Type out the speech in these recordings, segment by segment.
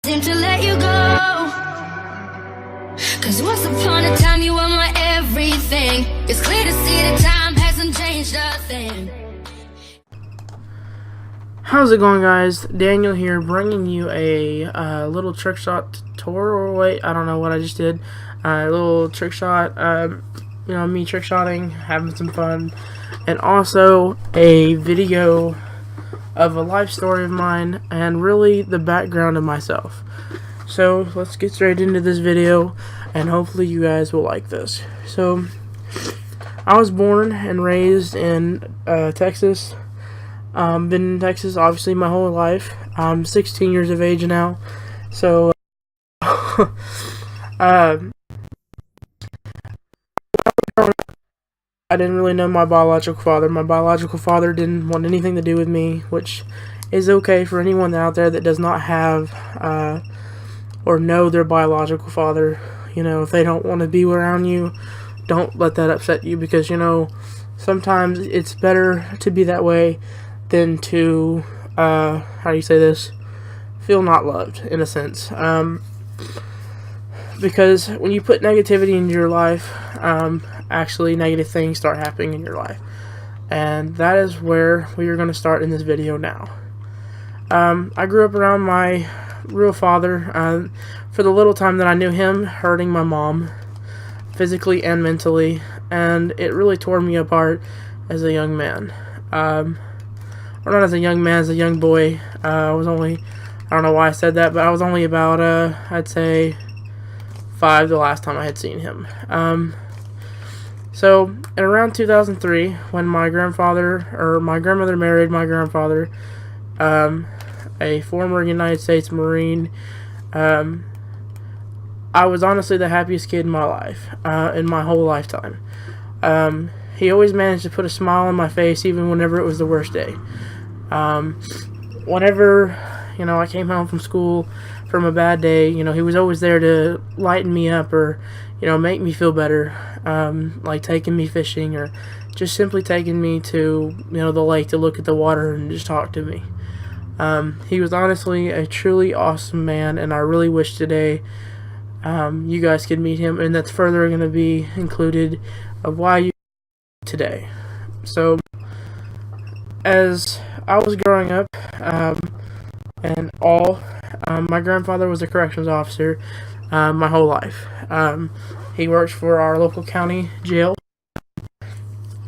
Seem to let you go, 'cause once upon a time you were my everything. It's clear to see that time hasn't changed a thing. How's it going, guys? Daniel here, bringing you a little trick shot tutorial. Wait, I don't know what I just did. A little trick shot, me trick shotting, having some fun, and also a video of a life story of mine and really the background of myself. So let's get straight into this video, and hopefully you guys will like this. So I was born and raised in Texas. Been in Texas obviously my whole life. I'm 16 years of age now, so I didn't really know my biological father. My biological father didn't want anything to do with me, which is okay for anyone out there that does not have or know their biological father. You know, if they don't want to be around you, don't let that upset you, because, you know, sometimes it's better to be that way than to, feel not loved, in a sense. Because when you put negativity into your life, actually negative things start happening in your life. And that is where we are going to start in this video now. I grew up around my real father, for the little time that I knew him, hurting my mom, physically and mentally, and it really tore me apart as a young man. Or not as a young man, as a young boy. I don't know why I said that, but I was only about, I'd say 5 the last time I had seen him. So, in around 2003, when my grandmother married my grandfather, a former United States Marine, I was honestly the happiest kid in my life, in my whole lifetime. He always managed to put a smile on my face, even whenever it was the worst day. Whenever, I came home from school from a bad day, he was always there to lighten me up, or, make me feel better, like taking me fishing, or just simply taking me to, the lake to look at the water and just talk to me. He was honestly a truly awesome man, and I really wish today you guys could meet him, and that's further going to be included of why you today. So, as I was growing up, my grandfather was a corrections officer my whole life. He worked for our local county jail.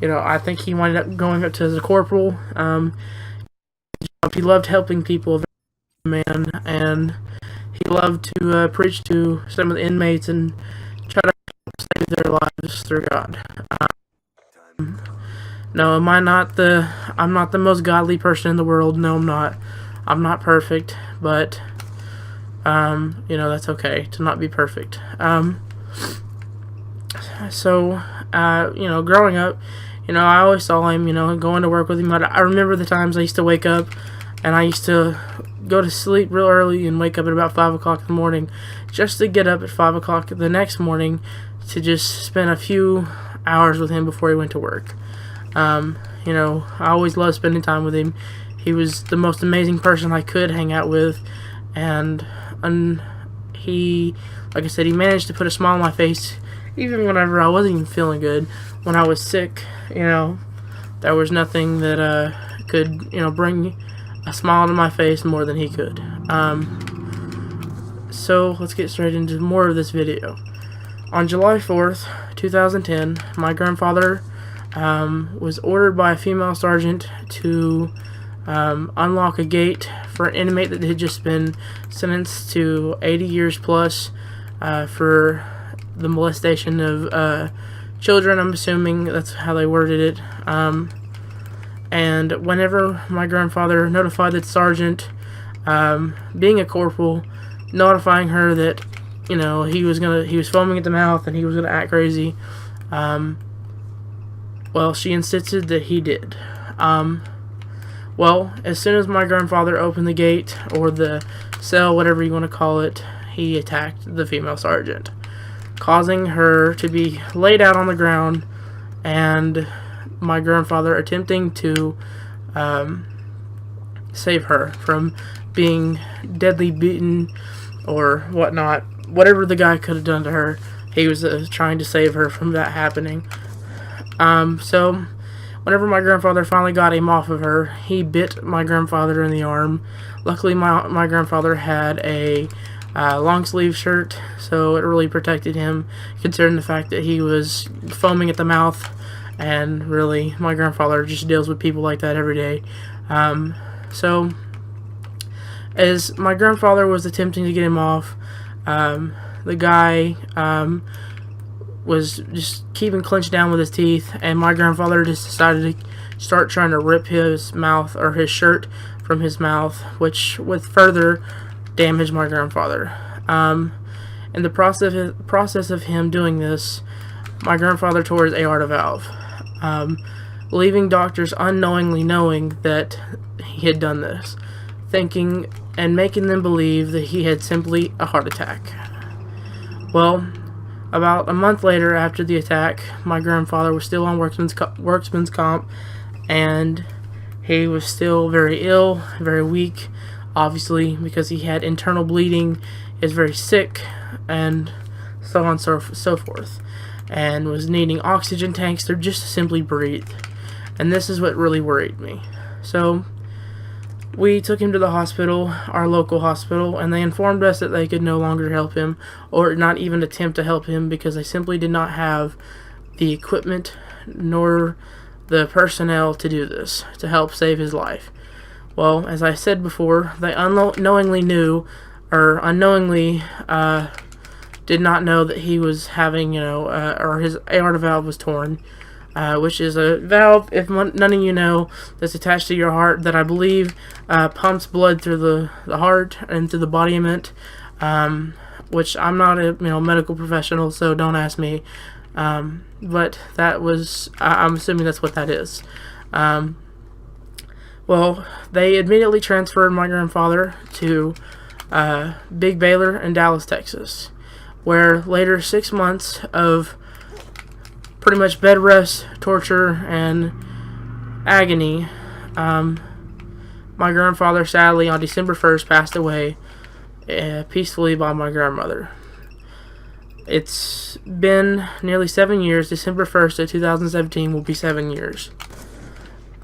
I think he wound up going up to as a corporal. He loved helping people, man, and he loved to preach to some of the inmates and try to save their lives through God. No, I'm not the most godly person in the world. No, I'm not. I'm not perfect, but that's okay to not be perfect. Growing up, I always saw him, going to work with him. I remember the times I used to wake up, and I used to go to sleep real early and wake up at about 5 o'clock in the morning, just to get up at 5 o'clock the next morning to just spend a few hours with him before he went to work. I always loved spending time with him. He was the most amazing person I could hang out with, and he, like I said, he managed to put a smile on my face even whenever I wasn't even feeling good. When I was sick, there was nothing that could, bring a smile to my face more than he could. So let's get straight into more of this video. On July 4th, 2010, my grandfather was ordered by a female sergeant to unlock a gate for an inmate that had just been sentenced to 80 years plus for the molestation of children. I'm assuming that's how they worded it. And whenever my grandfather notified the sergeant, being a corporal, notifying her that he was foaming at the mouth and he was gonna act crazy, she insisted that he did. As soon as my grandfather opened the gate, or the cell, whatever you want to call it, he attacked the female sergeant, causing her to be laid out on the ground, and my grandfather attempting to save her from being deadly beaten or whatnot. Whatever the guy could have done to her, he was trying to save her from that happening. So whenever my grandfather finally got him off of her, he bit my grandfather in the arm. Luckily, my grandfather had a long sleeve shirt, so it really protected him, considering the fact that he was foaming at the mouth. And really, my grandfather just deals with people like that every day. So as my grandfather was attempting to get him off, the guy was just keeping clenched down with his teeth, and my grandfather just decided to start trying to rip his mouth, or his shirt, from his mouth, which would further damage my grandfather. In the process of him doing this, my grandfather tore his aorta valve, leaving doctors unknowingly knowing that he had done this, thinking and making them believe that he had simply a heart attack. Well, about a month later after the attack, my grandfather was still on workman's comp, and he was still very ill, very weak, obviously, because he had internal bleeding, is very sick, and so on and so forth, and was needing oxygen tanks to just simply breathe. And this is what really worried me. So we took him to the hospital, our local hospital, and they informed us that they could no longer help him, or not even attempt to help him, because they simply did not have the equipment nor the personnel to do this, to help save his life. Well, as I said before, they unknowingly knew, or unknowingly did not know that he was having, or his aorta valve was torn, which is a valve, if none of you know, that's attached to your heart, that I believe pumps blood through the heart and through the body, which I'm not a medical professional, so don't ask me. But that was, I'm assuming that's what that is. Well, they immediately transferred my grandfather to Big Baylor in Dallas, Texas, where later 6 months of pretty much bed rest, torture, and agony, my grandfather sadly on December 1st passed away peacefully by my grandmother. It's been nearly 7 years. December 1st of 2017 will be 7 years.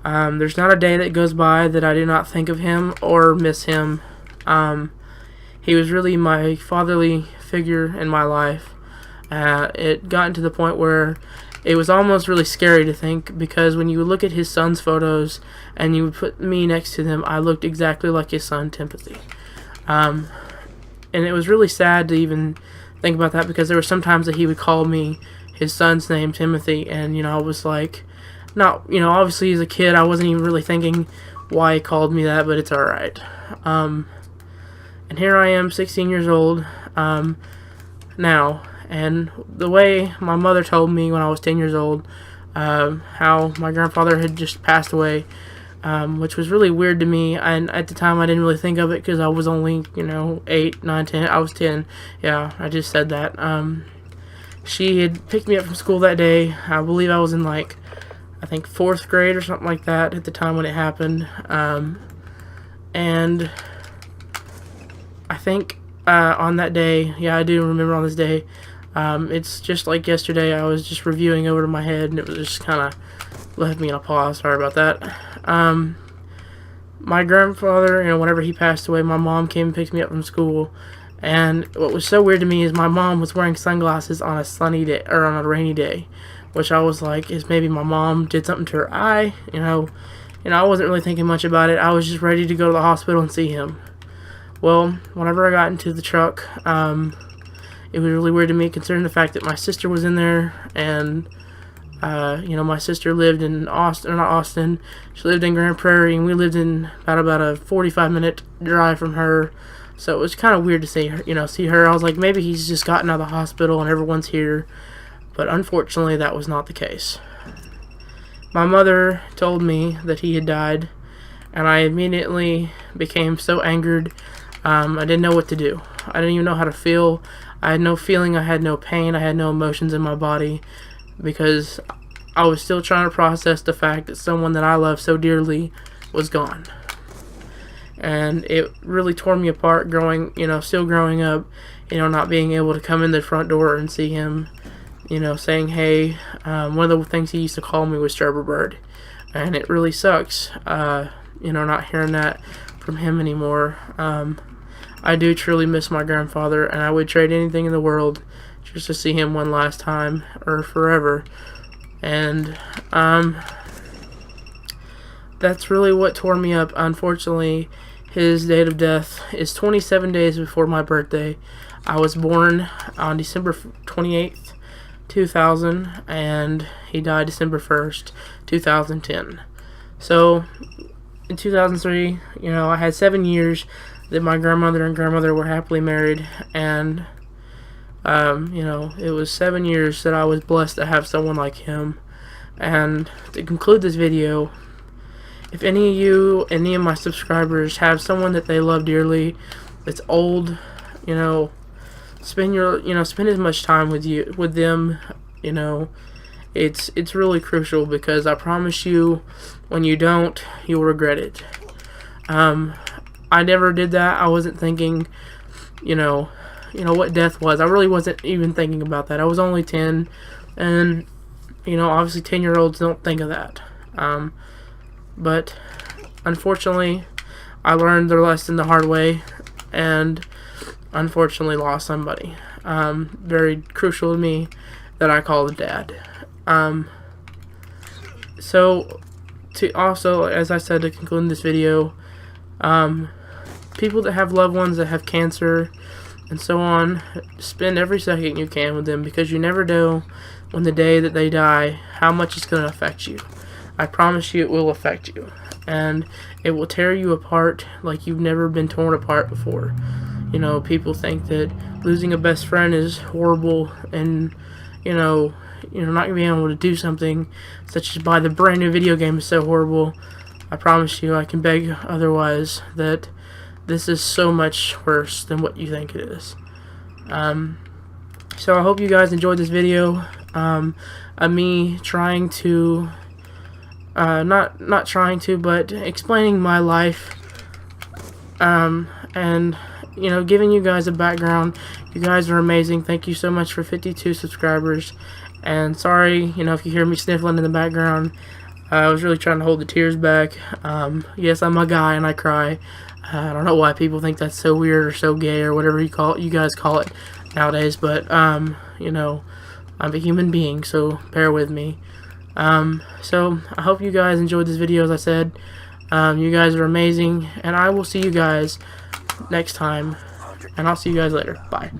There's not a day that goes by that I do not think of him or miss him. He was really my fatherly figure in my life. It got to the point where it was almost really scary to think, because when you look at his son's photos and you would put me next to them, I looked exactly like his son, Timothy. And it was really sad to even think about that, because there were some times that he would call me his son's name, Timothy, and I was like, not, obviously as a kid I wasn't even really thinking why he called me that, but it's alright. And here I am, 16 years old now, and the way my mother told me when I was 10 years old how my grandfather had just passed away, which was really weird to me, and at the time I didn't really think of it because I was only 8, 9, 10. I was 10. Yeah, I just said that. She had picked me up from school that day. I believe I was in I think 4th grade or something like that at the time when it happened, and I think on that day, yeah, I do remember on this day, it's just like yesterday, I was just reviewing over to my head, and it was just kind of left me in a pause. Sorry about that. My grandfather, whenever he passed away, my mom came and picked me up from school, and what was so weird to me is my mom was wearing sunglasses on a sunny day, or on a rainy day, which I was like, is maybe my mom did something to her eye, I wasn't really thinking much about it. I was just ready to go to the hospital and see him. Well, whenever I got into the truck, it was really weird to me, considering the fact that my sister was in there, and my sister lived in Austin, she lived in Grand Prairie, and we lived in about a 45-minute drive from her, so it was kind of weird to see her, I was like, maybe he's just gotten out of the hospital and everyone's here, but unfortunately that was not the case. My mother told me that he had died, and I immediately became so angered, I didn't know what to do. I didn't even know how to feel. I had no feeling, I had no pain, I had no emotions in my body, because I was still trying to process the fact that someone that I love so dearly was gone. and it really tore me apart still growing up, not being able to come in the front door and see him, saying hey. One of the things he used to call me was Gerber Bird, and it really sucks, not hearing that from him anymore. I do truly miss my grandfather, and I would trade anything in the world just to see him one last time, or forever. And that's really what tore me up. Unfortunately, his date of death is 27 days before my birthday. I was born on December 28th, 2000, and he died December 1st, 2010. So, in 2003, I had 7 years that my grandmother and grandmother were happily married, and, it was 7 years that I was blessed to have someone like him. And to conclude this video, if any of my subscribers have someone that they love dearly, that's old, spend as much time with them. It's really crucial, because I promise you, when you don't, you'll regret it. I never did that. I wasn't thinking, what death was. I really wasn't even thinking about that. I was only 10, and obviously 10-year-olds don't think of that. But unfortunately, I learned the lesson the hard way, and unfortunately lost somebody very crucial to me that I call a dad. So to also, as I said, to conclude this video, people that have loved ones that have cancer and so on, spend every second you can with them, because you never know when the day that they die how much it's going to affect you. I promise you it will affect you, and it will tear you apart like you've never been torn apart before. People think that losing a best friend is horrible, and not going to be able to do something such as buy the brand new video game is so horrible. I promise you, I can beg otherwise, that this is so much worse than what you think it is. So I hope you guys enjoyed this video of me trying to not trying to, but explaining my life, and giving you guys a background. You guys are amazing. Thank you so much for 52 subscribers. And sorry, if you hear me sniffling in the background, I was really trying to hold the tears back. Yes, I'm a guy and I cry. I don't know why people think that's so weird or so gay or whatever you guys call it nowadays, but I'm a human being, so bear with me. So I hope you guys enjoyed this video. As I said, you guys are amazing, and I will see you guys next time, and I'll see you guys later. Bye.